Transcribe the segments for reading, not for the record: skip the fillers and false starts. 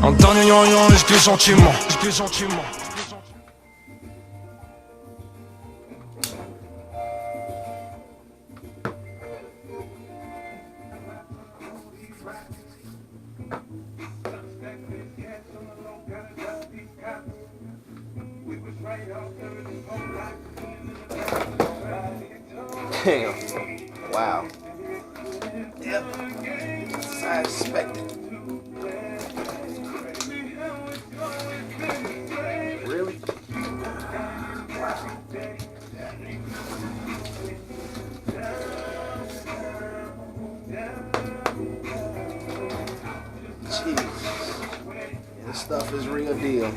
Un dernier yon, je glisse gentiment. Je glisse gentiment. Damn. Wow. Yep. As I expected. Really? Jeez. This stuff is real deal.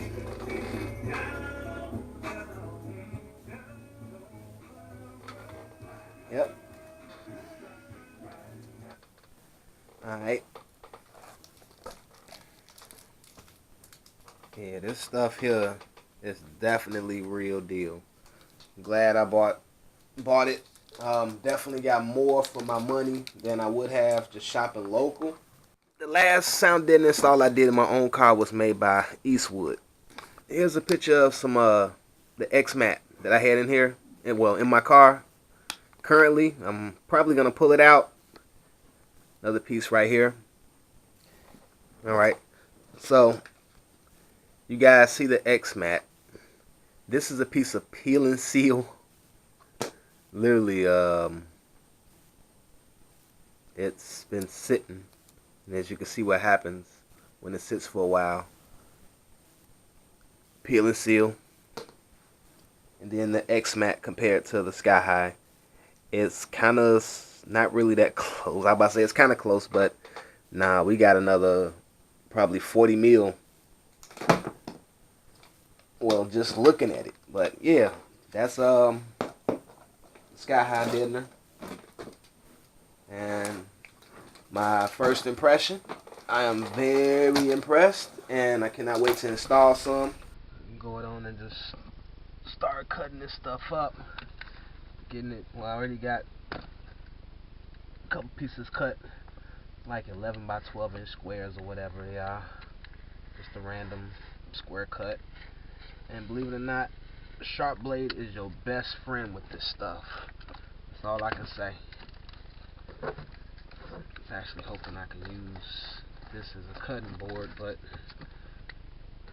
Yep. Alright. Yeah, this stuff here is definitely real deal. I'm glad I bought it. Definitely got more for my money than I would have just shopping local. The last sound deadener install I did in my own car was made by Eastwood. Here's a picture of some the X-Mat that I had in here, and well, in my car. Currently, I'm probably gonna pull it out. Another piece right here. Alright, so you guys see the X-Mat. This is a piece of peel and seal. Literally, it's been sitting, and as you can see what happens when it sits for a while. Peel and seal. And then the X-Mat compared to the Sky High, it's kind of not really that close. I was about to say it's kind of close, but nah, we got another probably 40 mil. Well, just looking at it. But yeah, that's Sky High Deadener. And my first impression, I am very impressed, and I cannot wait to install some. Go on and just start cutting this stuff up. Getting it, well, I already got a couple pieces cut, like 11 by 12 inch squares or whatever they are. Just a random square cut. And believe it or not, sharp blade is your best friend with this stuff. That's all I can say. I was actually hoping I could use this as a cutting board, but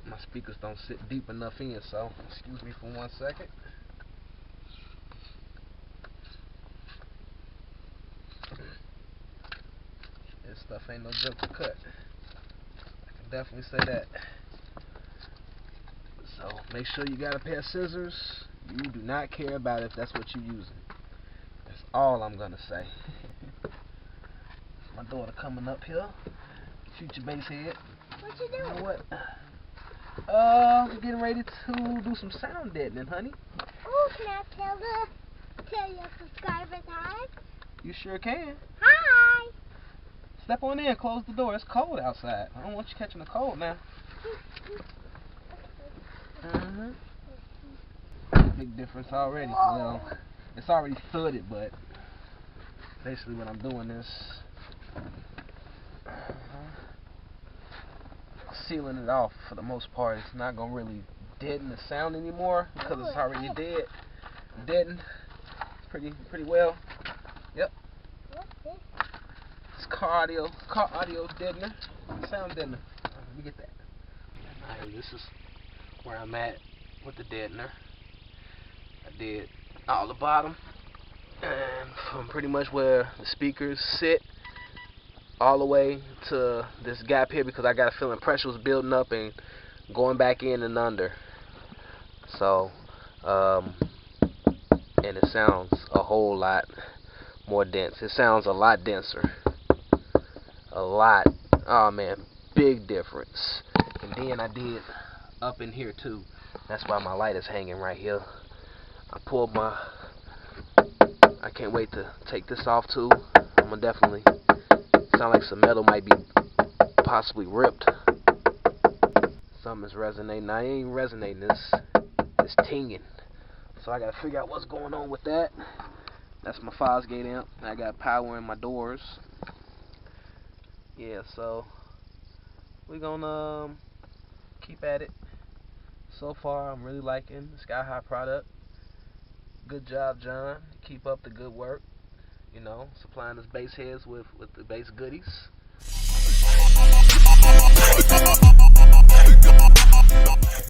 my speakers don't sit deep enough in, so excuse me for 1 second. This stuff ain't no joke to cut. I can definitely say that. So make sure you got a pair of scissors. You do not care about if that's what you're using. That's all I'm gonna say. My daughter coming up here. Future bass head. What you doing? You know what? I'm getting ready to do some sound deadening, honey. Oh, can I tell your subscribers hi? You sure can. Hi. Step on in, close the door. It's cold outside. I don't want you catching a cold now. Big difference already. Well, it's already thudded, but basically what I'm doing is sealing it off for the most part. It's not gonna really deaden the sound anymore because it's already deadened. It's pretty well. Yep. It's car audio deadener, sound deadener. Let me get that. Alright, this is where I'm at with the deadener. I did all the bottom, and from pretty much where the speakers sit all the way to this gap here, because I got a feeling pressure was building up and going back in and under. So and it sounds a whole lot more dense. It sounds a lot denser. A lot. Oh man, big difference. And then I did up in here too. That's why my light is hanging right here. I pulled my, I can't wait to take this off too. I'm gonna definitely, sound like some metal might be possibly ripped. Something's resonating. I ain't resonating, it's tinging. So I gotta figure out what's going on with that. That's my Fosgate amp. I got power in my doors. Yeah, so we're gonna keep at it. So far, I'm really liking the Sky High product. Good job, John. Keep up the good work. You know, supplying us base heads with the base goodies.